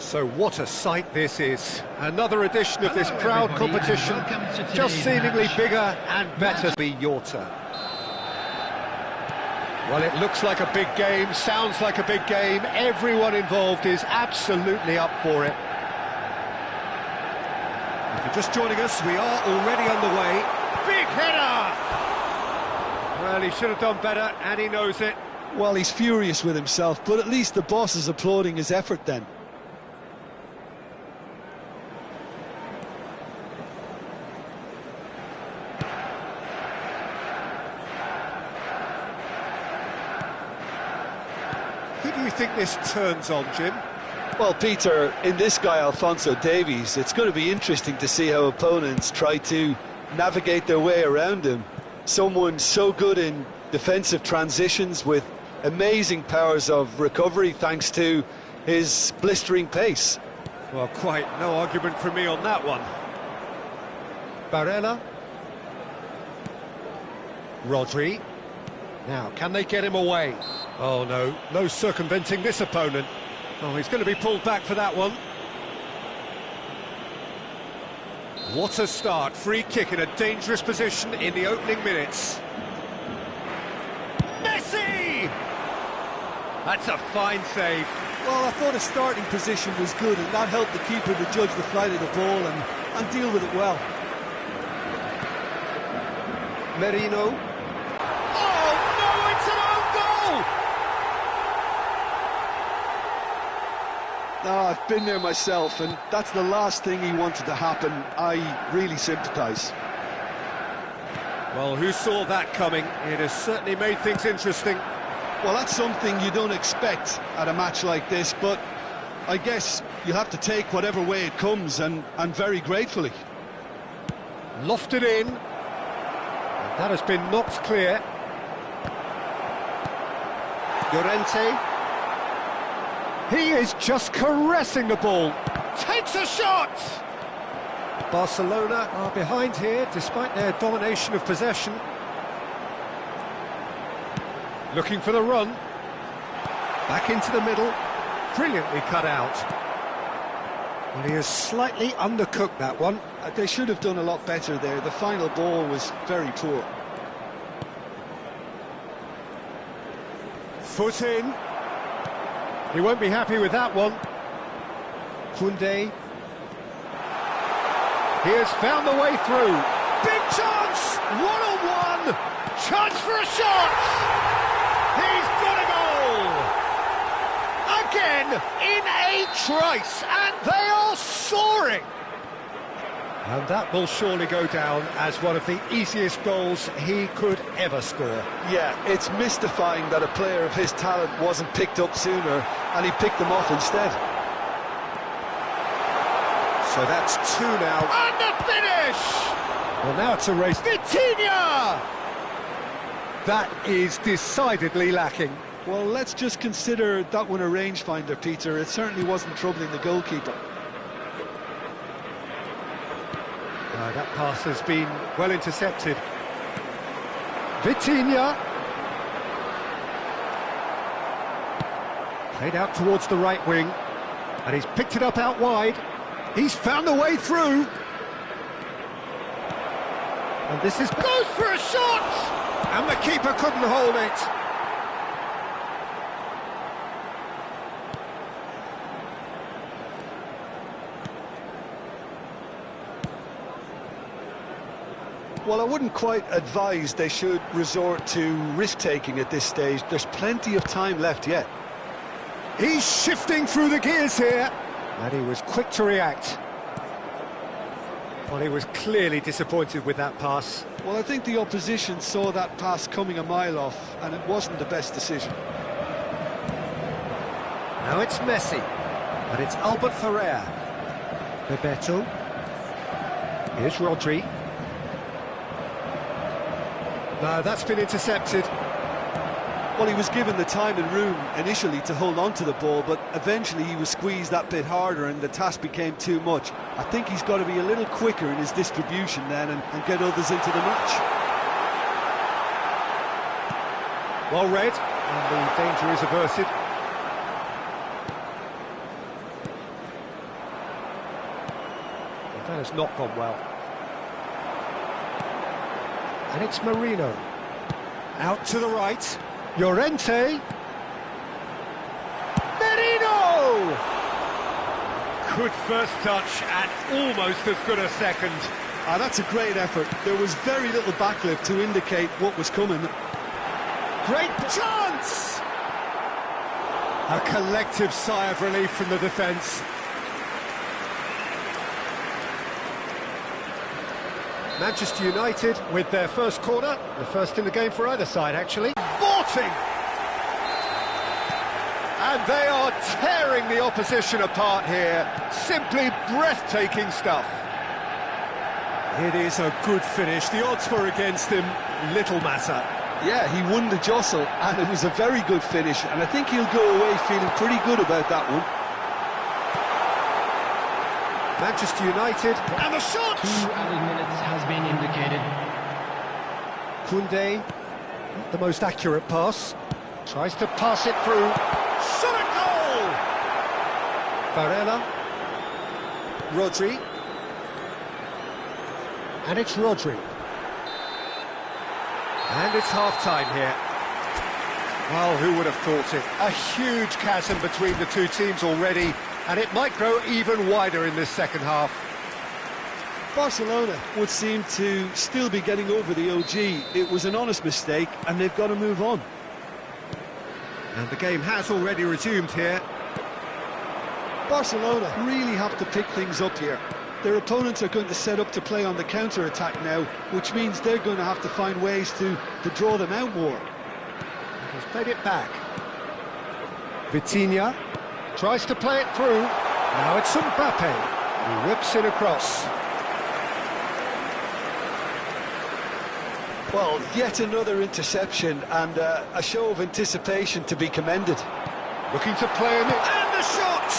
So what a sight this is. Another edition of this proud competition, just seemingly bigger and better. Be your turn. Well, it looks like a big game, sounds like a big game. Everyone involved is absolutely up for it. If you're just joining us, we are already underway. Big header! Well, he should have done better, and he knows it. Well, he's furious with himself, but at least the boss is applauding his effort then. Who do you think this turns on, Jim? Well, Peter, in this guy, Alphonso Davies, it's going to be interesting to see how opponents try to navigate their way around him. Someone so good in defensive transitions with amazing powers of recovery thanks to his blistering pace. Well, quite no argument from me on that one. Barella. Rodri. Now, can they get him away? Oh, no, no circumventing this opponent. Oh, he's going to be pulled back for that one. What a start. Free kick in a dangerous position in the opening minutes. Messi! That's a fine save. Well, I thought his starting position was good, and that helped the keeper to judge the flight of the ball and deal with it well. Merino. Oh, no, it's an own goal! No, I've been there myself, and that's the last thing he wanted to happen. I really sympathise. Well, who saw that coming? It has certainly made things interesting. Well, that's something you don't expect at a match like this, but I guess you have to take whatever way it comes, and very gratefully. Lofted in. And that has been knocked clear. Llorente. He is just caressing the ball. Takes a shot! Barcelona are behind here, despite their domination of possession. Looking for the run. Back into the middle. Brilliantly cut out. Well, he has slightly undercooked that one. They should have done a lot better there. The final ball was very poor. Foot in. He won't be happy with that one. Koundé. He has found the way through. Big chance! One-on-one! Chance for a shot! He's got a goal! Again, in a trice, and they are soaring! And that will surely go down as one of the easiest goals he could ever score. Yeah, it's mystifying that a player of his talent wasn't picked up sooner, and he picked them off instead. So that's two now. And the finish! Well, now it's a race. Vitinha! That is decidedly lacking. Well, let's just consider that one a rangefinder, Peter. It certainly wasn't troubling the goalkeeper. That pass has been well intercepted. Vitinha. Played out towards the right wing. And he's picked it up out wide. He's found a way through. And this is... goes for a shot! And the keeper couldn't hold it. Well, I wouldn't quite advise they should resort to risk-taking at this stage. There's plenty of time left yet. He's shifting through the gears here. And he was quick to react. Well, he was clearly disappointed with that pass. Well, I think the opposition saw that pass coming a mile off, and it wasn't the best decision. Now it's Messi. And it's Albert Ferrer. Bebeto. Here's Rodri. No, that's been intercepted. Well, he was given the time and room initially to hold on to the ball, but eventually he was squeezed that bit harder and the task became too much. I think he's got to be a little quicker in his distribution then and get others into the match. Well read, and the danger is averted. has not gone well. And it's Marino. Out to the right. Llorente. Merino! Good first touch and almost as good a second. Ah, that's a great effort. There was very little backlift to indicate what was coming. Great chance! A collective sigh of relief from the defence. Manchester United with their first corner, the first in the game for either side actually. Vaulting! And they are tearing the opposition apart here. Simply breathtaking stuff. It is a good finish. The odds were against him, little matter. Yeah, he won the jostle, and it was a very good finish, and I think he'll go away feeling pretty good about that one. Manchester United, and the shot! 2 added minutes has been indicated. Koundé, the most accurate pass, tries to pass it through. Shot a goal! Varela, Rodri, and it's Rodri. And it's half-time here. Well, who would have thought it? A huge chasm between the two teams already, and it might grow even wider in this second half. Barcelona would seem to still be getting over the OG. It was an honest mistake, and they've got to move on. And the game has already resumed here. Barcelona really have to pick things up here. Their opponents are going to set up to play on the counter-attack now, which means they're going to have to find ways to draw them out more. He's played it back. Vitinha tries to play it through. Now it's Mbappe. He whips it across. Well, yet another interception and a show of anticipation to be commended. Looking to play in it. And the shot!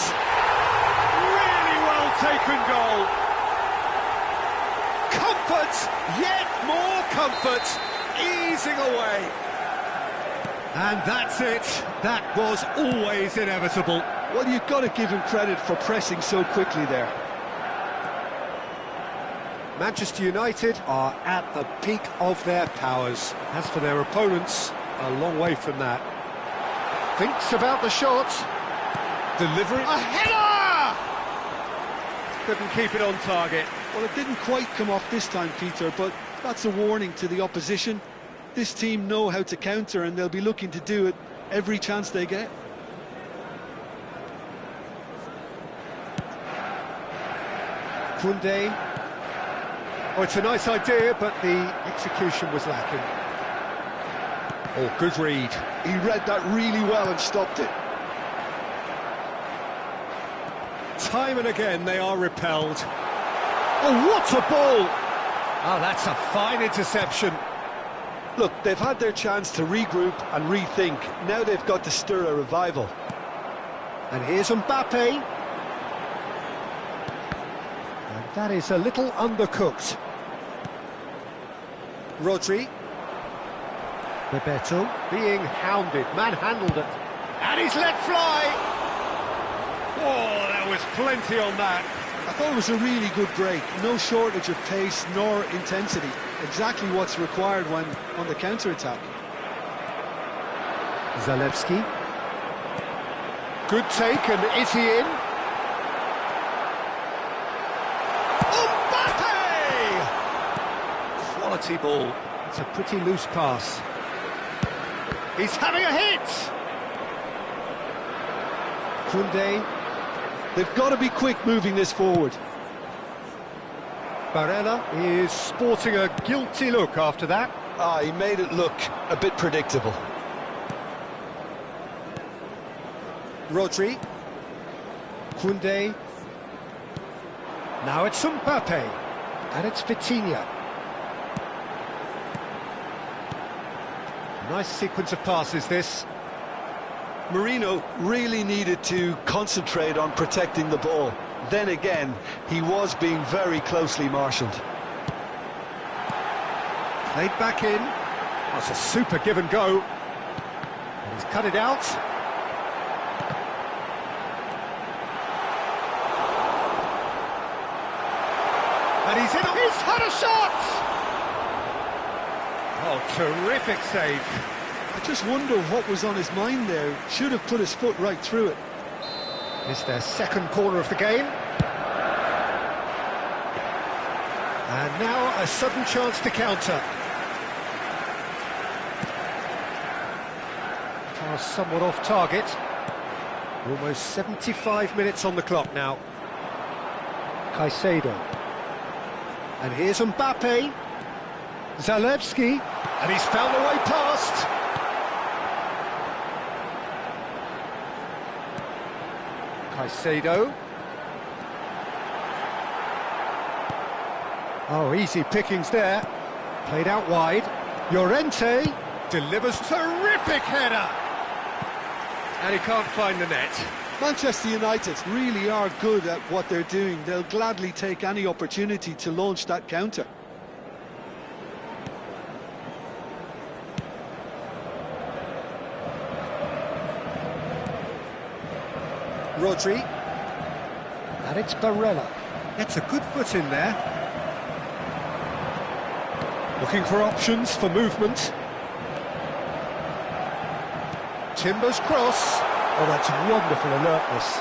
Really well taken goal. Comfort, yet more comfort, easing away. And that's it. That was always inevitable. Well, you've got to give him credit for pressing so quickly there. Manchester United are at the peak of their powers. As for their opponents, a long way from that. Thinks about the shot. Delivery. A header! Couldn't keep it on target. Well, it didn't quite come off this time, Peter, but that's a warning to the opposition. This team know how to counter, and they'll be looking to do it every chance they get. Koundé. Oh, it's a nice idea, but the execution was lacking. Oh, good read. He read that really well and stopped it. Time and again they are repelled. Oh, what a ball! Oh, that's a fine interception. Look, they've had their chance to regroup and rethink. Now they've got to stir a revival. And here's Mbappe. And that is a little undercooked. Rodri. Bebeto being hounded, manhandled it. And he's let fly! Oh, there was plenty on that. I thought it was a really good break. No shortage of pace nor intensity. Exactly what's required when on the counter-attack. Zalewski. Good take, and is he in? Mbappe! Quality ball. It's a pretty loose pass. He's having a hit! Koundé. They've got to be quick moving this forward. Barella is sporting a guilty look after that. Ah, he made it look a bit predictable. Rodri. Koundé. Now it's Mbappe. And it's Vitinha. Nice sequence of passes, this. Marino really needed to concentrate on protecting the ball. Then again, he was being very closely marshalled. Played back in. That's a super give and go. And he's cut it out. And he's in. He's had a shot! Oh, terrific save. I just wonder what was on his mind there. Should have put his foot right through it. It's their second corner of the game. And now a sudden chance to counter. Pass somewhat off target. Almost 75 minutes on the clock now. Caicedo. And here's Mbappe. Zalewski. And he's found a way past. Caicedo. Oh, easy pickings there. Played out wide. Llorente delivers terrific header. And he can't find the net. Manchester United really are good at what they're doing. They'll gladly take any opportunity to launch that counter. Rodri. And it's Barella. Gets a good foot in there. Looking for options for movement. Timber's cross. Oh, that's wonderful alertness.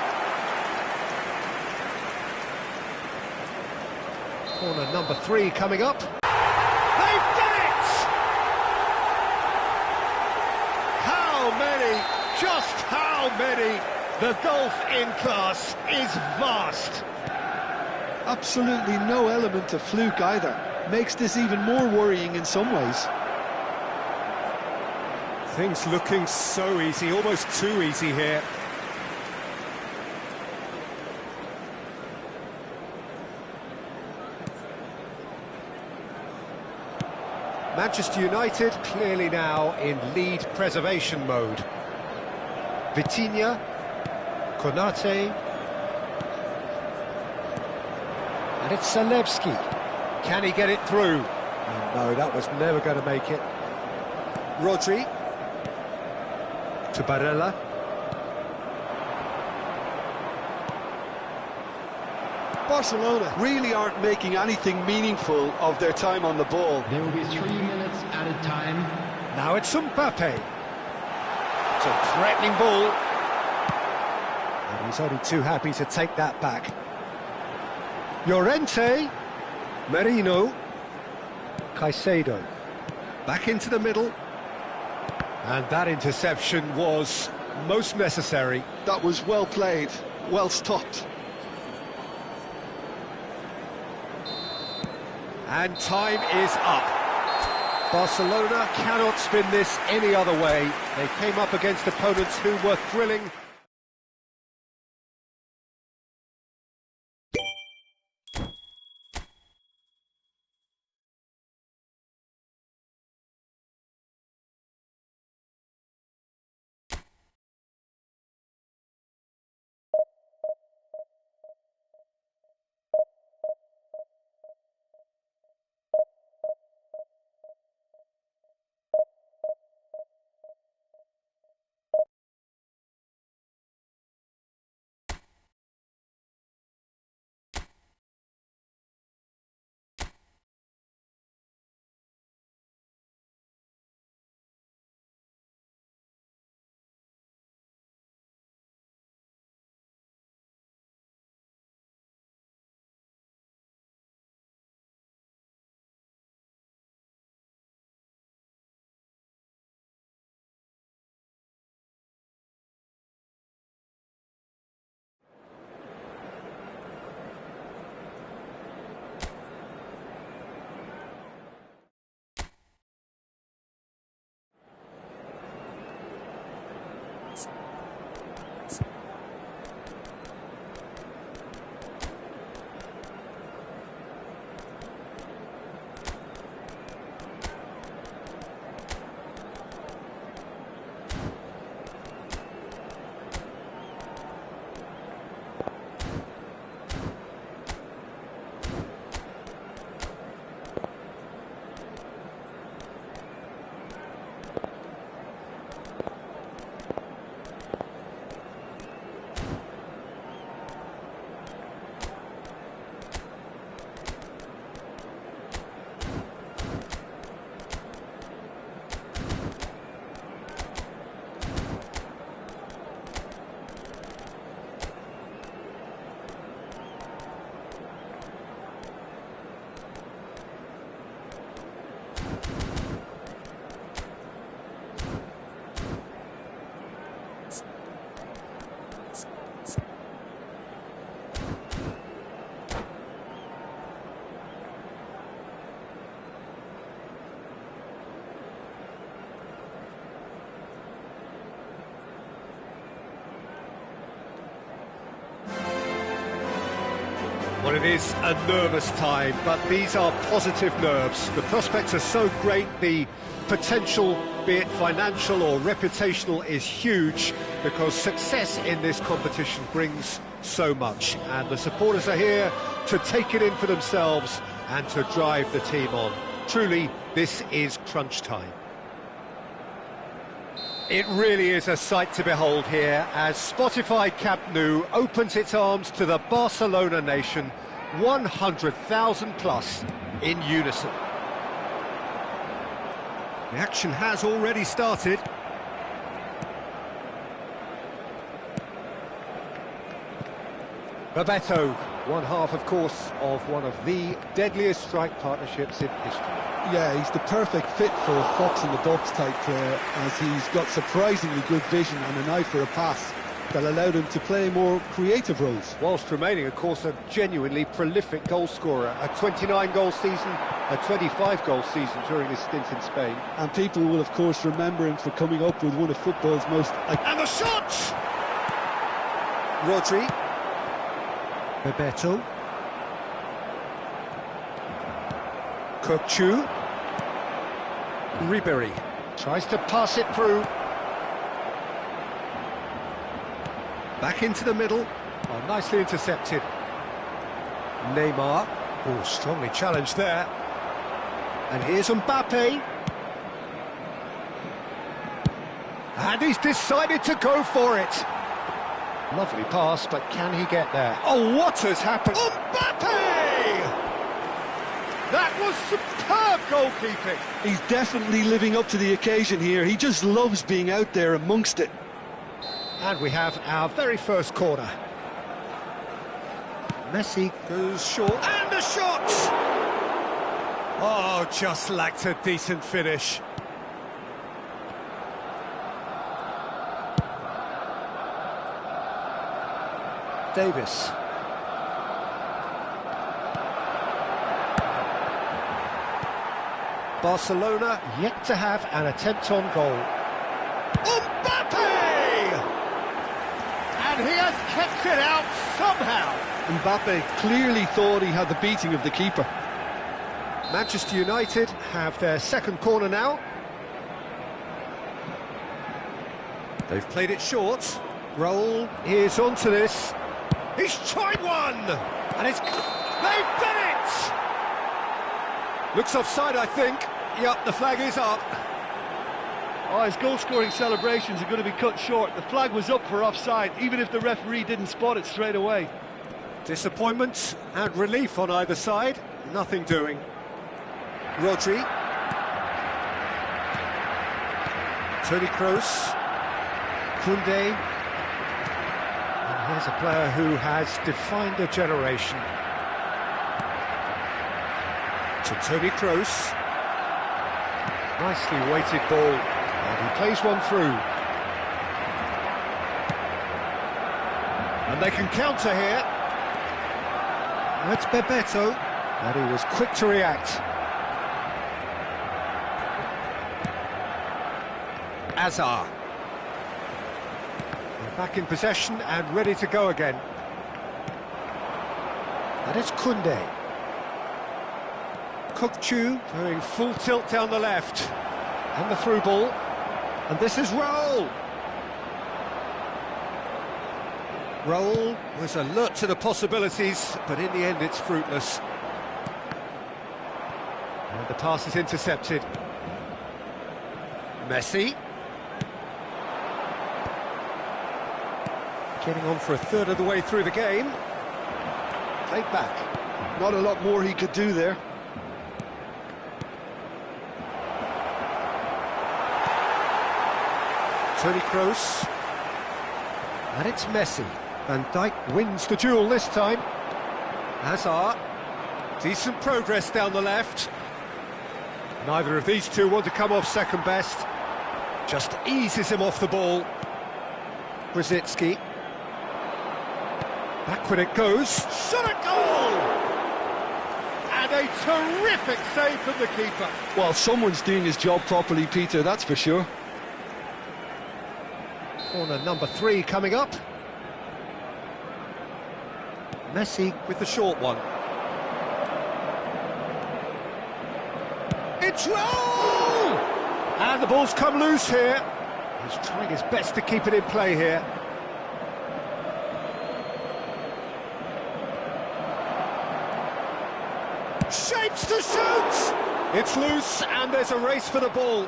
Corner number 3 coming up. They've done it! How many? Just how many? The gulf in class is vast. Absolutely no element of fluke either. Makes this even more worrying in some ways. Things looking so easy, almost too easy here. Manchester United clearly now in lead preservation mode. Vitinha, Konate, and it's Zalewski. Can he get it through? Oh, no, that was never going to make it. Rodri. To Barella. Barcelona really aren't making anything meaningful of their time on the ball. There will be 3 minutes added time. Now it's Mbappe. It's a threatening ball. And he's only too happy to take that back. Llorente. Merino. Caicedo. Back into the middle. And that interception was most necessary. That was well played, well stopped. And time is up. Barcelona cannot spin this any other way. They came up against opponents who were thrilling. Well, it is a nervous time, but these are positive nerves. The prospects are so great, the potential, be it financial or reputational, is huge, because success in this competition brings so much. And the supporters are here to take it in for themselves and to drive the team on. Truly, this is crunch time. It really is a sight to behold here as Spotify Camp Nou opens its arms to the Barcelona nation, 100,000 plus in unison. The action has already started. Bebeto, one half, of course, of one of the deadliest strike partnerships in history. Yeah, he's the perfect fit for a fox and the ducks type player, as he's got surprisingly good vision and an eye for a pass that allowed him to play more creative roles. Whilst remaining, of course, a genuinely prolific goal scorer. A 29-goal season, a 25-goal season during his stint in Spain. And people will, of course, remember him for coming up with one of football's most... And the shot! Rodri. Bebeto. Kokchu. Ribery tries to pass it through. Back into the middle. Oh, nicely intercepted. Neymar. Oh, strongly challenged there. And here's Mbappe. And he's decided to go for it. Lovely pass, but can he get there? Oh, what has happened? Mbappe! That was superb goalkeeping. He's definitely living up to the occasion here. He just loves being out there amongst it. And we have our very first corner. Messi goes short. And a shot! Oh, just lacked a decent finish. Davis. Barcelona yet to have an attempt on goal. Mbappe! And he has kept it out somehow. Mbappe clearly thought he had the beating of the keeper. Manchester United have their second corner now. They've played it short. Raul is onto this. He's tried one! And it's... They've done it! Looks offside, I think. Yep, the flag is up. Oh, his goal-scoring celebrations are going to be cut short. The flag was up for offside, even if the referee didn't spot it straight away. Disappointment and relief on either side. Nothing doing. Rodri. Toni Kroos. Koundé. And here's a player who has defined a generation. To Toni Kroos. Nicely weighted ball. And he plays one through. And they can counter here. That's Bebeto. And he was quick to react. Azar. Back in possession and ready to go again. And it's Koundé. Kokchu doing full tilt down the left. And the through ball. And this is Raul. Raul was alert to the possibilities, but in the end it's fruitless. And the pass is intercepted. Messi. Getting on for a third of the way through the game. Played back. Not a lot more he could do there. Toni Kroos. And it's Messi. Van Dijk wins the duel this time. Hazard. Decent progress down the left. Neither of these two want to come off second best. Just eases him off the ball. Brzezinski. Backward it goes. Shot at goal! And a terrific save from the keeper. Well, someone's doing his job properly, Peter, that's for sure. Corner number 3 coming up. Messi with the short one. It's roll! And the ball's come loose here. He's trying his best to keep it in play here. Shapes to shoot! It's loose and there's a race for the ball.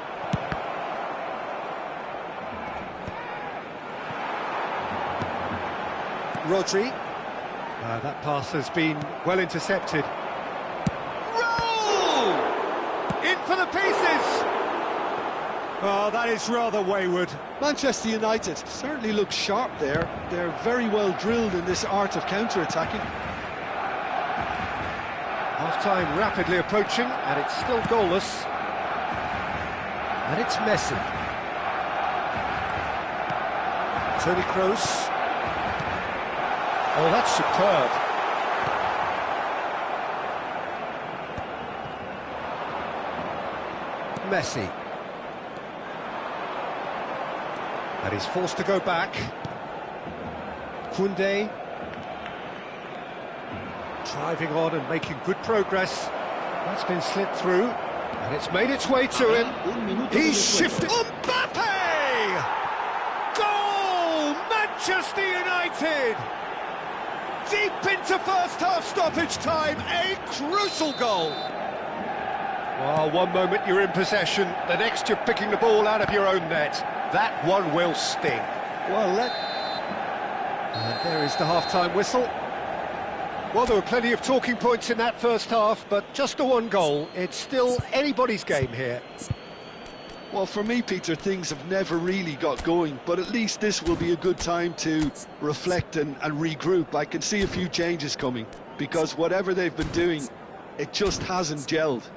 Rodri. That pass has been well intercepted. Roll! In for the pieces! Oh, that is rather wayward. Manchester United certainly look sharp there. They're very well drilled in this art of counter-attacking. Half-time rapidly approaching, and it's still goalless. And it's Messi. Toni Kroos. Oh, that's superb. Messi. And he's forced to go back. Koundé. Driving on and making good progress. That's been slipped through, and it's made its way to him. He's shifted. Mbappe! Goal! Manchester United! Deep into first half stoppage time, a crucial goal. Well, one moment you're in possession, the next you're picking the ball out of your own net. That one will sting. Well, and there is the half-time whistle. Well, there were plenty of talking points in that first half, but just the one goal. It's still anybody's game here. Well, for me, Peter, things have never really got going, but at least this will be a good time to reflect and regroup. I can see a few changes coming, because whatever they've been doing, it just hasn't gelled.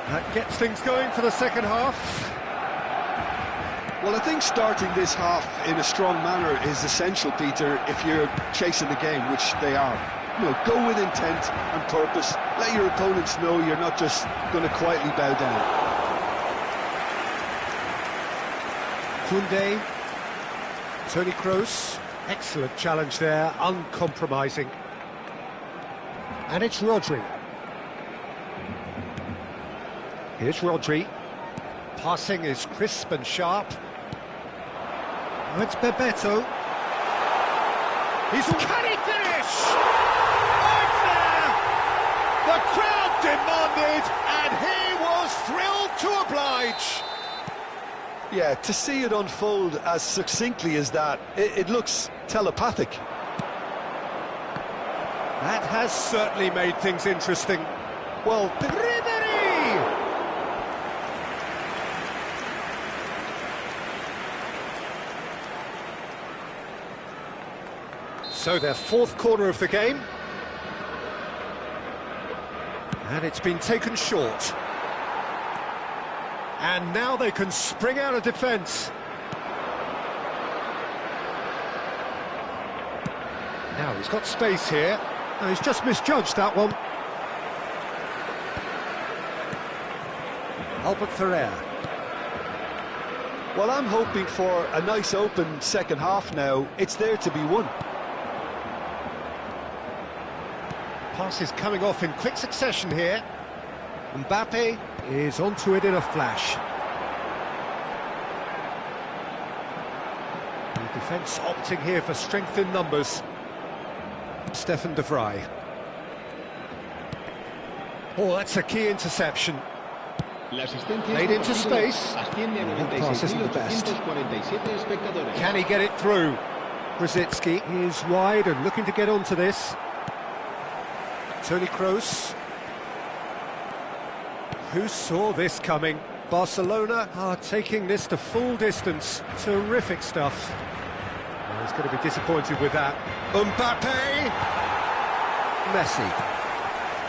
That gets things going for the second half. Well, I think starting this half in a strong manner is essential, Peter, if you're chasing the game, which they are. You know, go with intent and purpose. Let your opponents know you're not just going to quietly bow down. Koundé. Toni Kroos. Excellent challenge there, uncompromising. And it's Rodri. Here's Rodri. Passing is crisp and sharp. Oh, it's Bebeto. Can he finish? Oh, it's there! The crowd demanded, and he was thrilled to oblige. Yeah, to see it unfold as succinctly as that, it looks telepathic. That has certainly made things interesting. Well, so their fourth corner of the game. And it's been taken short. And now they can spring out of defence. Now he's got space here. Oh, he's just misjudged that one. Albert Ferrer. well, I'm hoping for a nice open second half now. It's there to be won. Passes coming off in quick succession here. Mbappe is onto it in a flash. The defence opting here for strength in numbers. Stefan de Vrij. Oh, that's a key interception. Played into space. That pass isn't the best. Can he get it through? Brzezinski is wide and looking to get onto this. Toni Kroos. Who saw this coming? Barcelona are taking this to full distance. Terrific stuff. Well, he's going to be disappointed with that. Mbappe! Messi.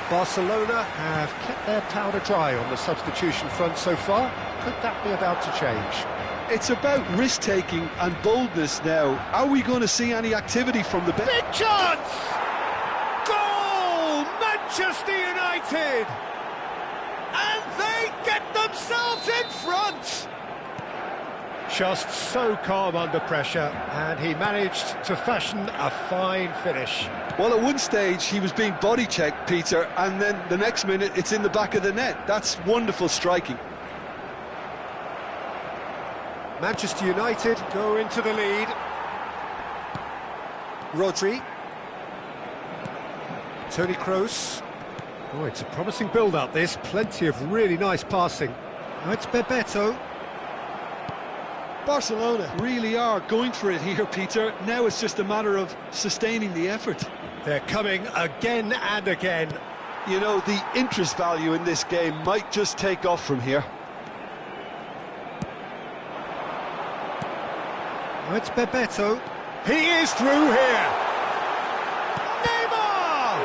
Barcelona have kept their powder dry on the substitution front so far. Could that be about to change? It's about risk-taking and boldness now. Are we going to see any activity from the bench? Big chance! Goal! Manchester United! And they get themselves in front! Just so calm under pressure, and he managed to fashion a fine finish. Well, at one stage he was being body-checked, Peter, and then the next minute it's in the back of the net. That's wonderful striking. Manchester United go into the lead. Rodri. Toni Kroos. Oh, it's a promising build-up, this. Plenty of really nice passing. Oh, it's Bebeto. Barcelona really are going for it here, Peter. Now it's just a matter of sustaining the effort. They're coming again and again. You know, the interest value in this game might just take off from here. Oh, it's Bebeto. He is through here. Neymar!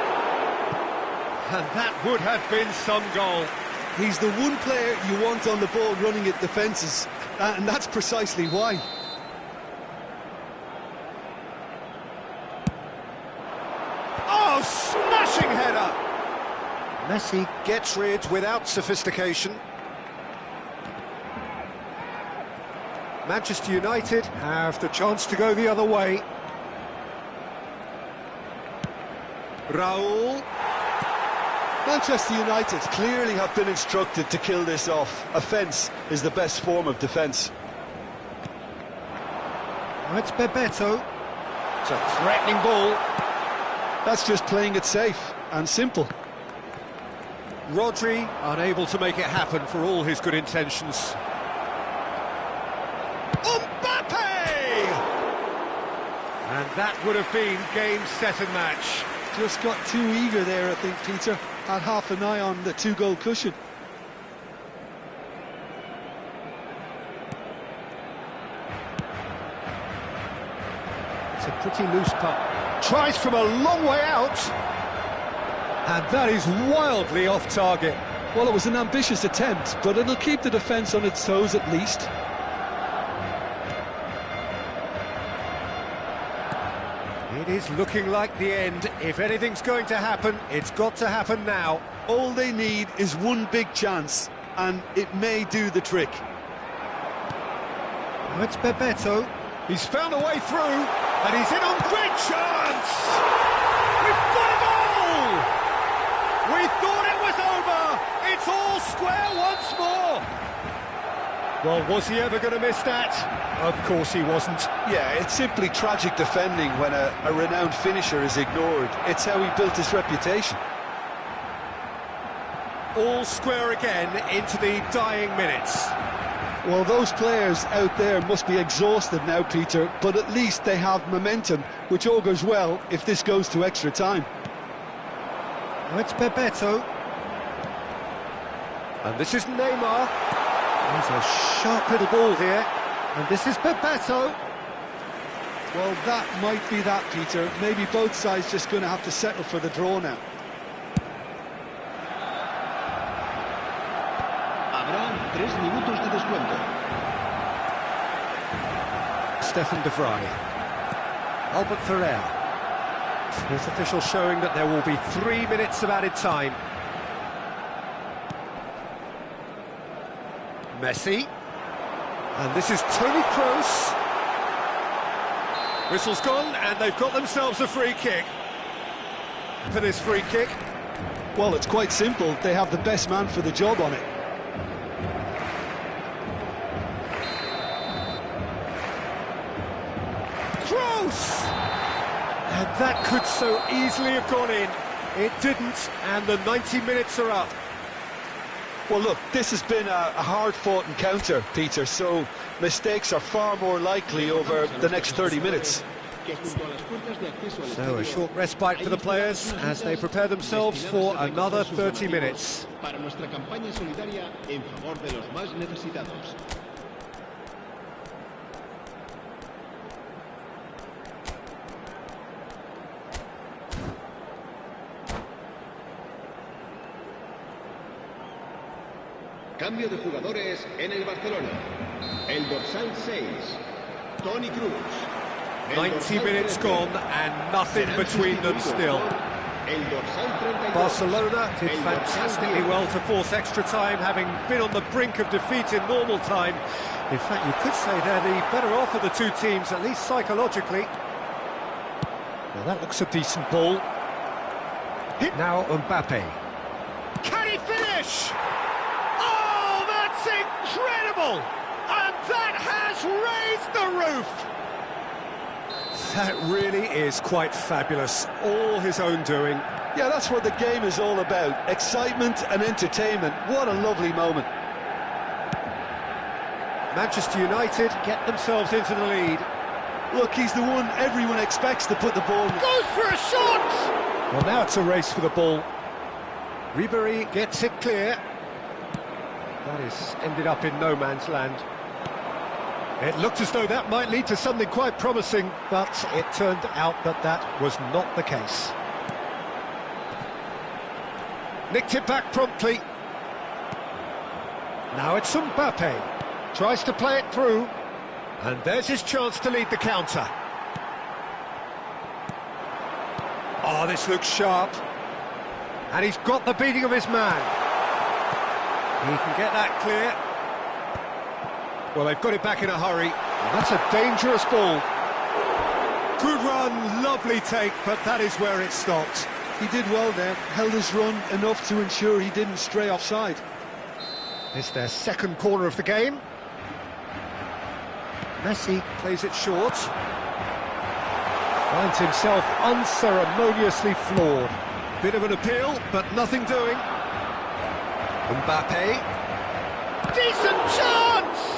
And that would have been some goal. He's the one player you want on the ball running at defences, and that's precisely why. Oh, smashing header! Messi gets rid without sophistication. Manchester United have the chance to go the other way. Raul. Manchester United clearly have been instructed to kill this off. Offence is the best form of defence. Oh, it's Bebeto. It's a threatening ball. That's just playing it safe and simple. Rodri unable to make it happen for all his good intentions. Mbappe! And that would have been game, set and match. Just got too eager there, I think, Peter. Had half an eye on the two-goal cushion. It's a pretty loose putt. Tries from a long way out. And that is wildly off target. Well, it was an ambitious attempt, but it'll keep the defence on its toes at least. It is looking like the end. If anything's going to happen, it's got to happen now. All they need is one big chance, and it may do the trick. Oh, it's Bebeto. He's found a way through, and he's in on great chance! We've got a goal! We thought it was over! It's all square once more! Well, was he ever going to miss that? Of course he wasn't. Yeah, it's simply tragic defending when a renowned finisher is ignored. It's how he built his reputation. All square again into the dying minutes. Well, those players out there must be exhausted now, Peter, but at least they have momentum, which augurs well if this goes to extra time. Oh, it's Bebeto. And this is Neymar. There's a sharp little ball here. And this is Bebeto. Well, that might be that, Peter. Maybe both sides just going to have to settle for the draw now. Habrá 3 minutos de descuento. Stefan de Vrij. Albert Ferrer. Fourth official showing that there will be 3 minutes of added time. Messi. And this is Toni Kroos. Whistle's gone, and they've got themselves a free kick. For this free kick. Well, it's quite simple. They have the best man for the job on it. Kroos! And that could so easily have gone in. It didn't, and the 90 minutes are up. Well, look, this has been a hard-fought encounter, Peter, so mistakes are far more likely over the next 30 minutes. So a short respite for the players as they prepare themselves for another 30 minutes. Para nuestra campaña solidaria en favor de los más necesitados. Cambio de jugadores en el Barcelona. El dorsal 6, Toni Kroos. 90 minutes gone and nothing between them still. El dorsal 32. Barcelona did fantastically well to force extra time, having been on the brink of defeat in normal time. In fact, you could say they're the better off of the two teams, at least psychologically. Well, that looks a decent ball. Now Mbappe. Can he finish? Oh, that's incredible! And that has raised the roof! That really is quite fabulous. All his own doing. Yeah, that's what the game is all about. Excitement and entertainment. What a lovely moment. Manchester United get themselves into the lead. Look, he's the one everyone expects to put the ball in. Goes for a shot! Well, now it's a race for the ball. Ribery gets it clear. That is ended up in no man's land. It looked as though that might lead to something quite promising, but it turned out that that was not the case. Nicked it back promptly. Now it's Mbappe. Tries to play it through. And there's his chance to lead the counter. Oh, this looks sharp. And he's got the beating of his man. He can get that clear. Well, they've got it back in a hurry. And that's a dangerous ball. Good run, lovely take, but that is where it stopped. He did well there, held his run enough to ensure he didn't stray offside. It's their second corner of the game. Messi plays it short. Finds himself unceremoniously floored. Bit of an appeal, but nothing doing. Mbappe. Decent chance!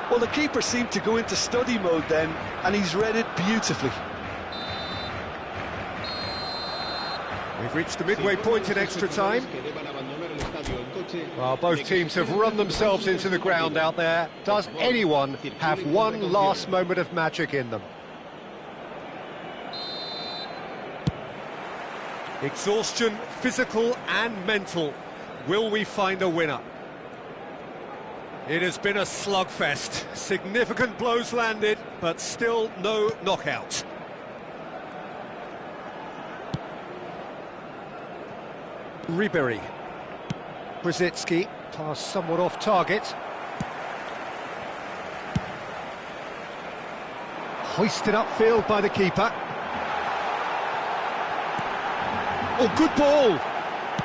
Well, the keeper seemed to go into study mode then, and he's read it beautifully. We've reached the midway point in extra time. Well, both teams have run themselves into the ground out there. Does anyone have one last moment of magic in them? Exhaustion, physical and mental. Will we find a winner? It has been a slugfest. Significant blows landed, but still no knockout. Ribery. Brzezinski, pass somewhat off target. Hoisted upfield by the keeper. Oh, good ball!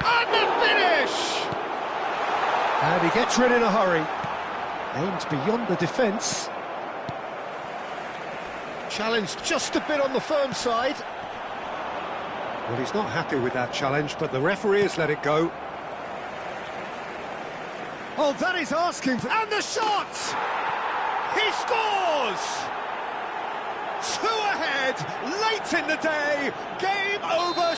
And the finish! And he gets rid in a hurry. Aims beyond the defence. Challenged just a bit on the firm side. Well, he's not happy with that challenge, but the referee has let it go. Oh, that is asking for... And the shot! He scores! 2 ahead, late in the day, game over.